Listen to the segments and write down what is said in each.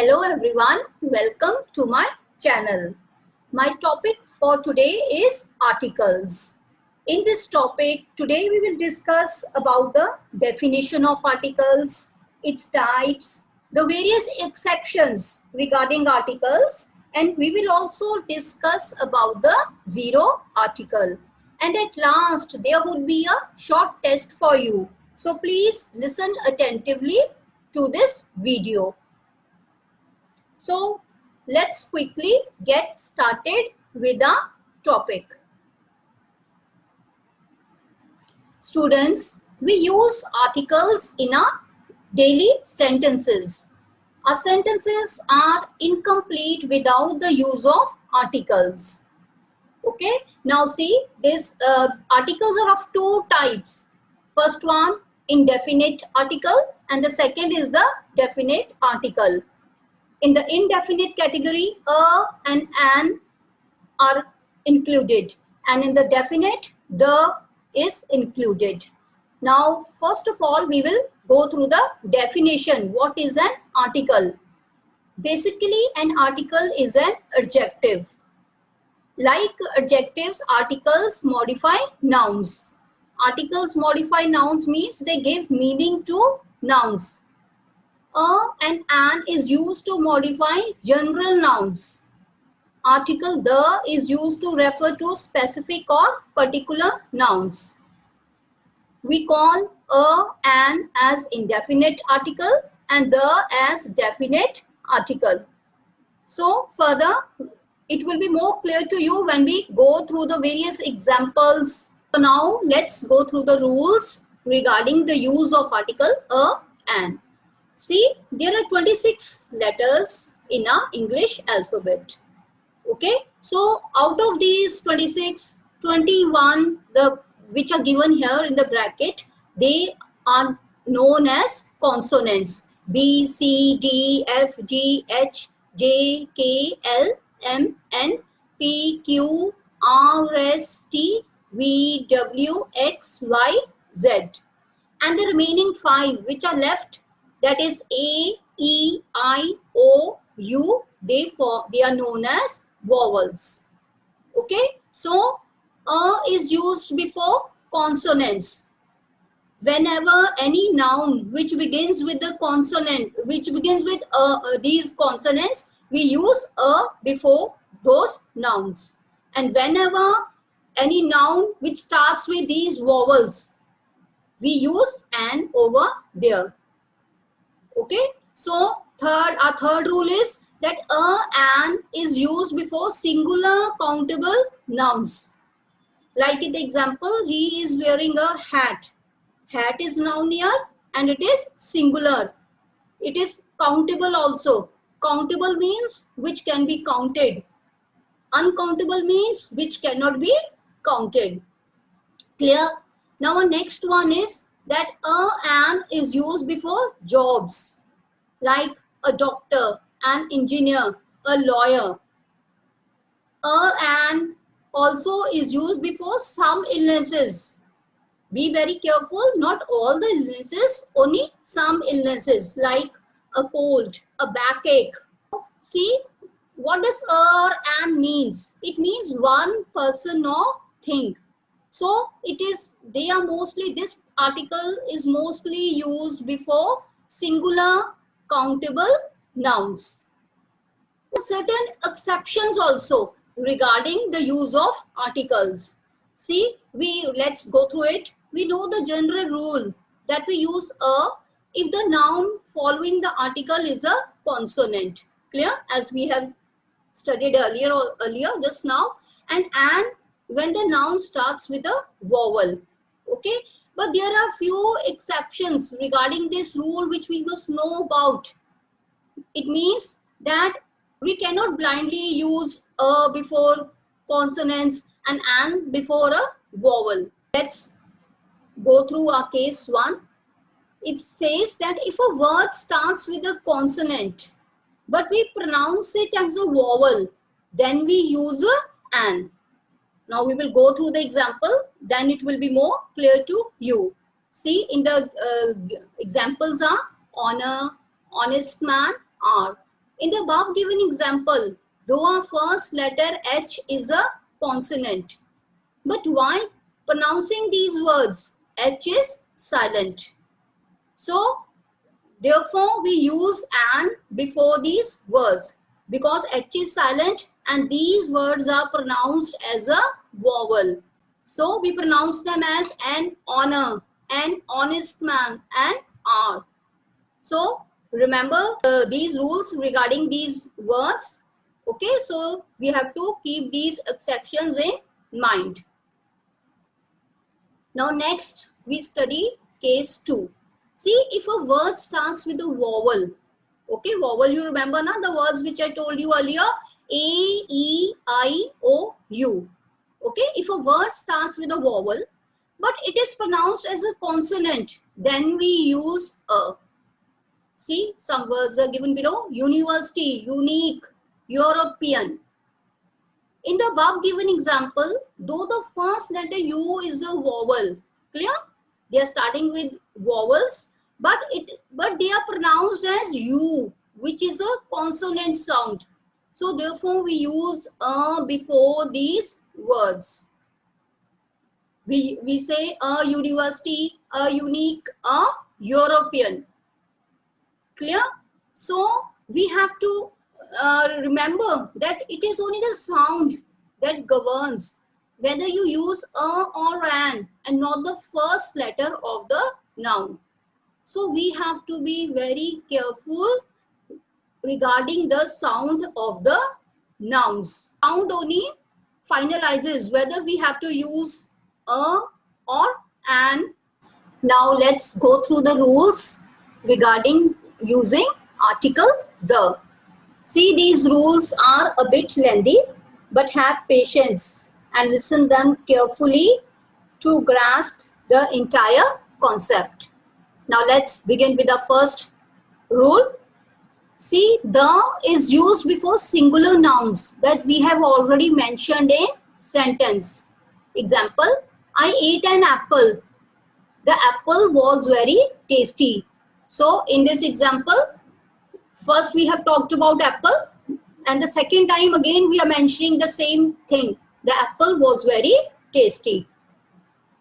Hello everyone, welcome to my channel. My topic for today is articles. In this topic, today we will discuss about the definition of articles, its types, the various exceptions regarding articles, and we will also discuss about the zero article. And at last, there would be a short test for you. So please listen attentively to this video. So let's quickly get started with the topic. Students, we use articles in our daily sentences. Our sentences are incomplete without the use of articles. Okay, now see, these articles are of two types. First one, indefinite article, and the second is the definite article. In the indefinite category, a and an are included, and in the definite, the is included. Now, first of all, we will go through the definition. What is an article? Basically, an article is an adjective. Like adjectives, articles modify nouns. Articles modify nouns means they give meaning to nouns. A and an is used to modify general nouns. Article the is used to refer to specific or particular nouns. We call a, an as indefinite article and the as definite article. So further, it will be more clear to you when we go through the various examples. So now let's go through the rules regarding the use of article a, an. See, there are 26 letters in our English alphabet. Okay, so out of these 26, 21 which are given here in the bracket, they are known as consonants. B, C, D, F, G, H, J, K, L, M, N, P, Q, R, S, T, V, W, X, Y, Z. And the remaining 5 which are left, that is A, E, I, O, U, they are known as vowels. Okay, so a is used before consonants. Whenever any noun which begins with the consonant, which begins with these consonants, we use a before those nouns. And whenever any noun which starts with these vowels, we use an over there. Okay, so our third rule is that a, an is used before singular countable nouns. Like in the example, he is wearing a hat. Hat is noun here and it is singular. It is countable also. Countable means which can be counted. Uncountable means which cannot be counted. Clear? Now our next one is that a, an is used before jobs. Like a doctor, an engineer, a lawyer. A, an also is used before some illnesses. Be very careful, not all the illnesses, only some illnesses like a cold, a backache. See, what does a, an means? It means one person or thing. So they are mostly, this article is mostly used before singular countable nouns. Certain exceptions also regarding the use of articles. See, let's go through it. We know the general rule that we use a if the noun following the article is a consonant. Clear? As we have studied earlier just now. And when the noun starts with a vowel. Okay, but there are few exceptions regarding this rule which we must know about. It means that we cannot blindly use a before consonants and an before a vowel. Let's go through our case 1. It says that if a word starts with a consonant but we pronounce it as a vowel, then we use a an. Now we will go through the example, then it will be more clear to you. See, in the examples are honor, honest man, are. In the above given example, though our first letter H is a consonant, but while pronouncing these words, H is silent. So, therefore, we use an before these words because H is silent and these words are pronounced as a vowel. So, we pronounce them as an honor, an honest man, and are. So, remember these rules regarding these words. Okay, so we have to keep these exceptions in mind. Now, next we study case 2. See, if a word starts with a vowel, okay, vowel, you remember na, the words which I told you earlier, A, E, I, O, U. Okay, if a word starts with a vowel, but it is pronounced as a consonant, then we use a. See, some words are given below: university, unique, European. In the above given example, though the first letter U is a vowel, clear? They are starting with vowels, but they are pronounced as U, which is a consonant sound. So therefore, we use a before these words. We say a university, a unique, a European. Clear? So we have to remember that it is only the sound that governs whether you use a or an and not the first letter of the noun. So we have to be very careful regarding the sound of the nouns. Sound only finalizes whether we have to use a or an. Now let's go through the rules regarding using article the. See, these rules are a bit lengthy, but have patience and listen them carefully to grasp the entire concept. Now let's begin with the first rule. See, the is used before singular nouns that we have already mentioned in sentence. Example, I ate an apple. The apple was very tasty. So in this example, first we have talked about apple, and the second time again we are mentioning the same thing. The apple was very tasty.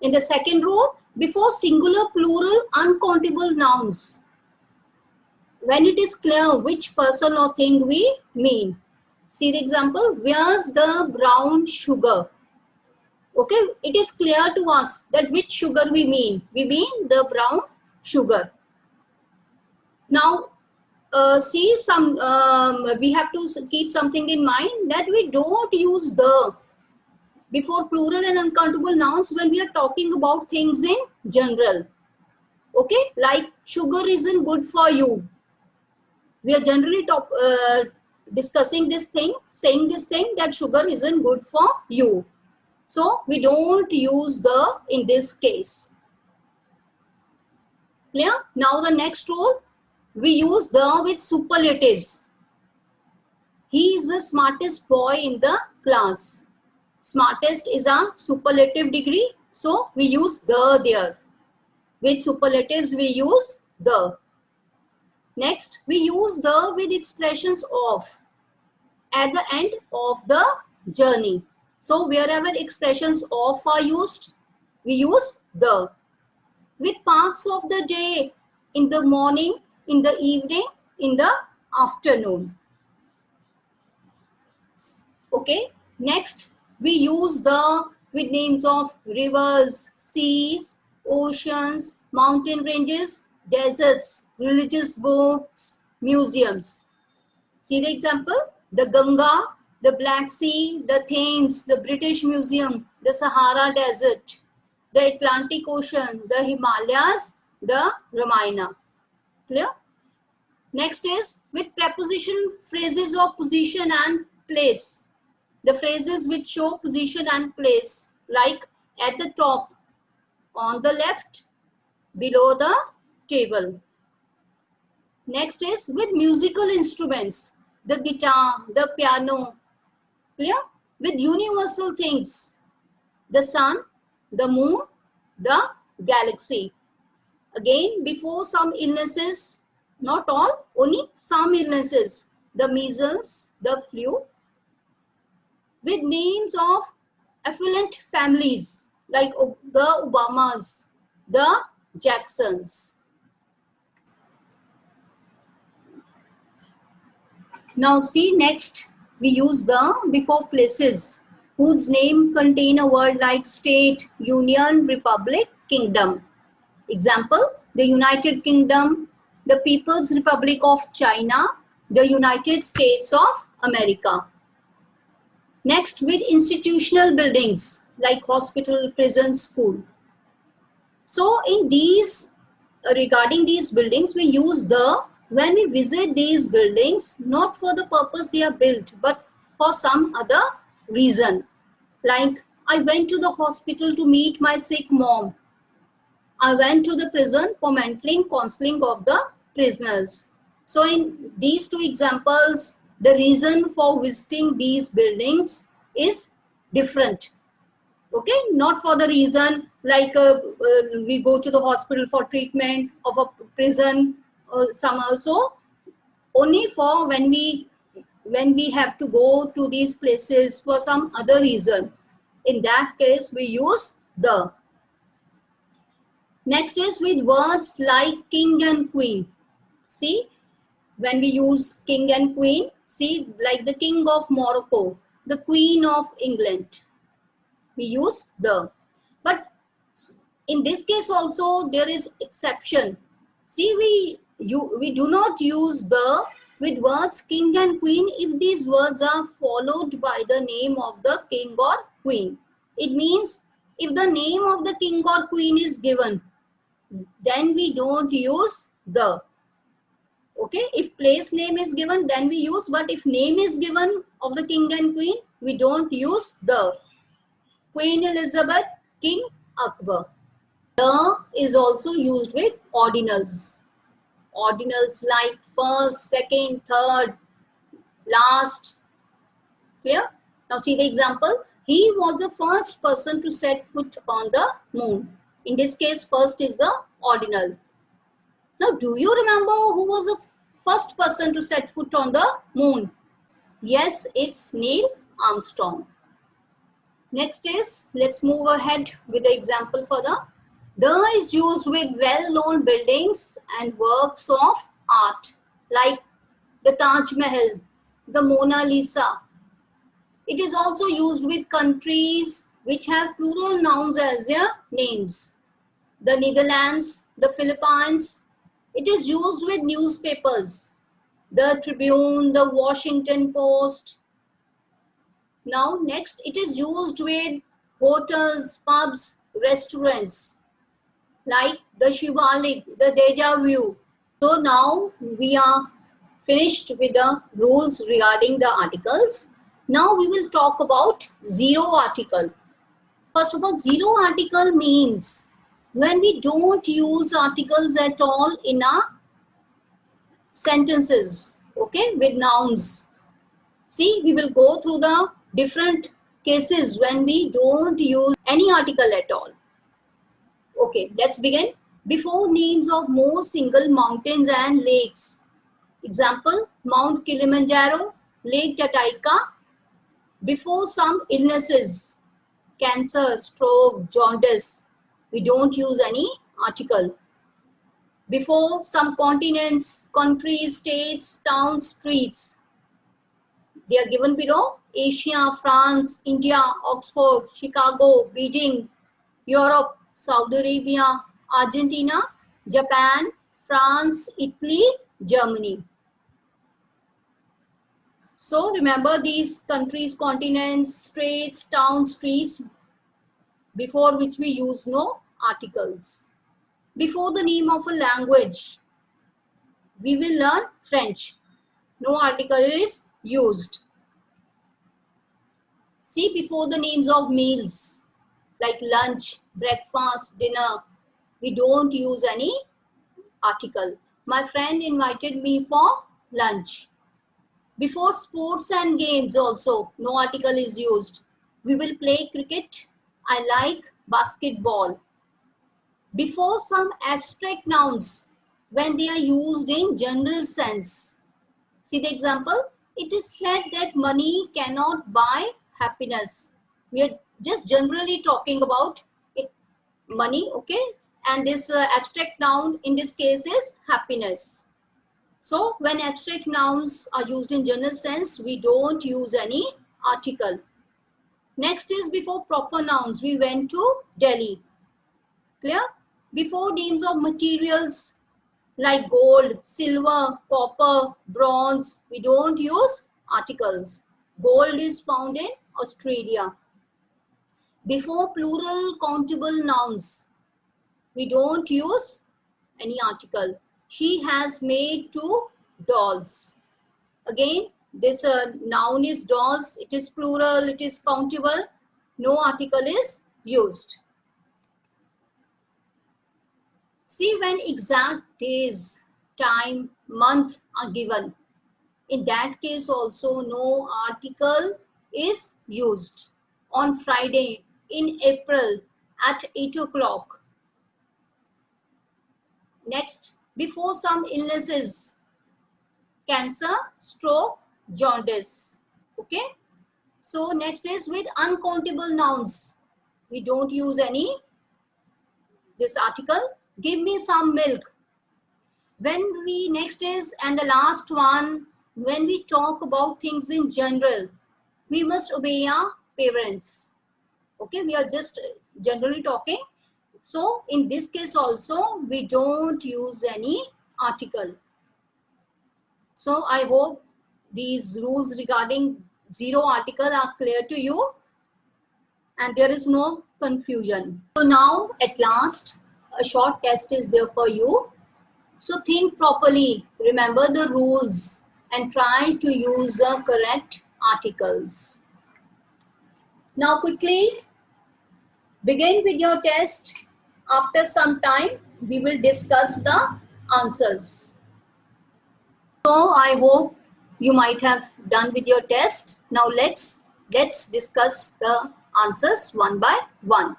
In the second rule, before singular, plural, uncountable nouns, when it is clear which person or thing we mean. See the example, where's the brown sugar? Okay, it is clear to us that which sugar we mean. We mean the brown sugar. Now, see, we have to keep something in mind that we don't use the before plural and uncountable nouns when we are talking about things in general. Okay, like sugar isn't good for you. We are generally discussing this thing, saying this thing that sugar isn't good for you. So we don't use the in this case. Clear? Now the next rule, we use the with superlatives. He is the smartest boy in the class. Smartest is a superlative degree, so we use the there. With superlatives, we use the. Next, we use the with expressions of at the end of the journey. So wherever expressions of are used, we use the. With parts of the day, in the morning, in the evening, in the afternoon. Okay, next we use the with names of rivers, seas, oceans, mountain ranges, deserts, religious books, museums. See the example, the Ganga, the Black Sea, the Thames, the British Museum, the Sahara Desert, the Atlantic Ocean, the Himalayas, the Ramayana. Clear? Next is with preposition phrases of position and place. The phrases which show position and place, like at the top, on the left, below the table. Next is with musical instruments, the guitar, the piano. Clear? With universal things, the sun, the moon, the galaxy. Again, before some illnesses, not all, only some illnesses, the measles, the flu, with names of affluent families like the Obamas, the Jacksons. Now see, next we use the before places whose name contain a word like state, union, republic, kingdom. Example, the United Kingdom, the People's Republic of China, the United States of America. Next, with institutional buildings like hospital, prison, school. So in these, regarding these buildings, we use the, when we visit these buildings, not for the purpose they are built, but for some other reason. Like, I went to the hospital to meet my sick mom. I went to the prison for mental counseling of the prisoners. So in these two examples, the reason for visiting these buildings is different. Okay, not for the reason like we go to the hospital for treatment of a prison or some also, only for when we have to go to these places for some other reason. In that case, we use the. Next is with words like king and queen. See, when we use king and queen, see, like the king of Morocco, the queen of England, we use the. But in this case also there is exception. See, we do not use the with words king and queen if these words are followed by the name of the king or queen. It means if the name of the king or queen is given, then we don't use the. Okay, if place name is given, then we use, but if name is given of the king and queen, we don't use the. Queen Elizabeth, King Akbar. The is also used with ordinals. Ordinals like first, second, third, last. Clear? Now see the example. He was the first person to set foot on the moon. In this case, first is the ordinal. Now, do you remember who was the first person to set foot on the moon? Yes, it's Neil Armstrong. Next is, let's move ahead with the example further. The is used with well-known buildings and works of art like the Taj Mahal, the Mona Lisa. It is also used with countries which have plural nouns as their names. The Netherlands, the Philippines. It is used with newspapers, the Tribune, the Washington Post. Now next, it is used with hotels, pubs, restaurants like the Shivalik, the Deja Vu. So now we are finished with the rules regarding the articles. Now we will talk about zero article. First of all, zero article means when we don't use articles at all in our sentences, okay, with nouns. See, we will go through the different cases when we don't use any article at all. Okay, let's begin. Before names of more single mountains and lakes. Example, Mount Kilimanjaro, Lake Titicaca. Before some illnesses, cancer, stroke, jaundice, we don't use any article. Before some continents, countries, states, towns, streets, they are given below: Asia, France, India, Oxford, Chicago, Beijing, Europe, Saudi Arabia, Argentina, Japan, France, Italy, Germany. So remember these countries, continents, states, towns, streets, before which we use no articles. Before the name of a language, we will learn French. No article is used. See, before the names of meals like lunch, breakfast, dinner, we don't use any article. My friend invited me for lunch. Before sports and games also, no article is used. We will play cricket. I like basketball. Before some abstract nouns, when they are used in general sense. See the example. It is said that money cannot buy happiness. We are just generally talking about money, okay? And this abstract noun in this case is happiness. So when abstract nouns are used in general sense, we don't use any article. Next is before proper nouns, we went to Delhi. Clear? Before names of materials like gold, silver, copper, bronze, we don't use articles. Gold is found in Australia. Before plural countable nouns, we don't use any article. She has made 2 dolls. Again, this noun is dolls. It is plural. It is countable. No article is used. See, when exact days, time, month are given, in that case also no article is used. On Friday in April at 8 o'clock. Next, before some illnesses, cancer, stroke, jaundice. Okay. So next is with uncountable nouns. We don't use any this article. Give me some milk. When we next is, and the last one, when we talk about things in general, we must obey our parents. Okay, we are just generally talking. So in this case also, we don't use any article. So I hope these rules regarding 0 article are clear to you and there is no confusion. So now at last, a short test is there for you. So think properly, remember the rules and try to use the correct articles. Now quickly begin with your test. After some time, we will discuss the answers. So I hope you might have done with your test. Now let's discuss the answers one by one.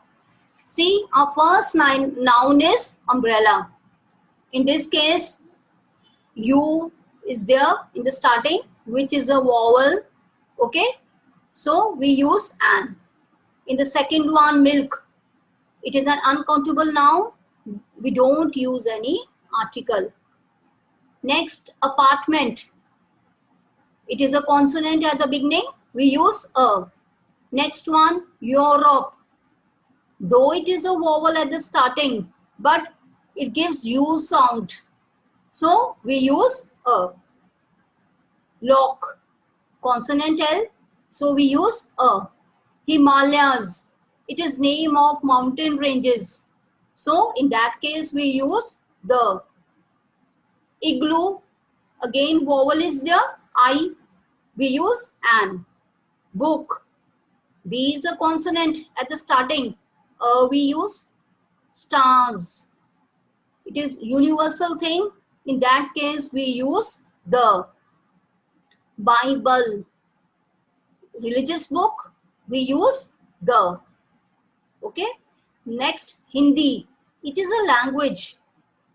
See, our first noun is umbrella. In this case, U is there in the starting, which is a vowel. Okay, so we use an. In the second one, milk. It is an uncountable noun. We don't use any article. Next, apartment. It is a consonant at the beginning. We use a. Next one, Europe. Though it is a vowel at the starting, but it gives U sound. So we use a. Lock. Consonant L. So we use a. Himalayas. It is name of mountain ranges. So in that case we use the. Igloo. Again vowel is there. I. We use an. Book. B is a consonant at the starting. We use stars. It is universal thing. In that case we use the. Bible. Religious book. We use the. Okay. Next, Hindi. It is a language.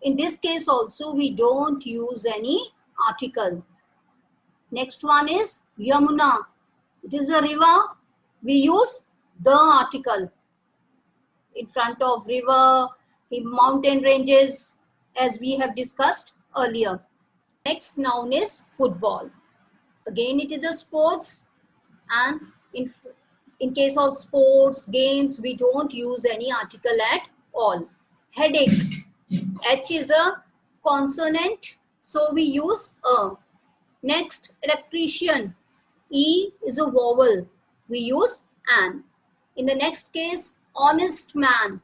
In this case also we don't use any article. Next one is Yamuna. It is a river. We use the article in front of river, in mountain ranges, as we have discussed earlier. Next noun is football. Again, it is a sports, and in case of sports, games, we don't use any article at all. Headache. H is a consonant, so we use a. Next, electrician. E is a vowel. We use an. In the next case, honest man.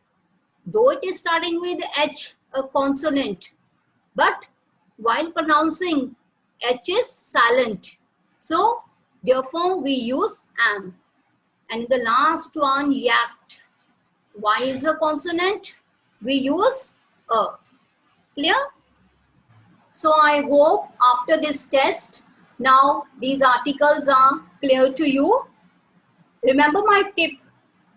Though it is starting with H, a consonant, but while pronouncing, H is silent. So, therefore, we use an. And the last one, yacht. Y is a consonant. We use a. Clear? So I hope after this test, now these articles are clear to you. Remember my tip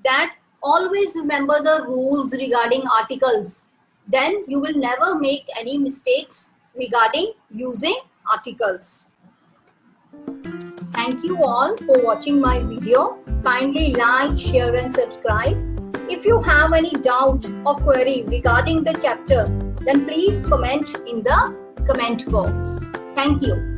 that always remember the rules regarding articles. Then you will never make any mistakes regarding using articles. thank you all for watching my video. Kindly like, share and subscribe. If you have any doubt or query regarding the chapter, then please comment in the comment box. Thank you.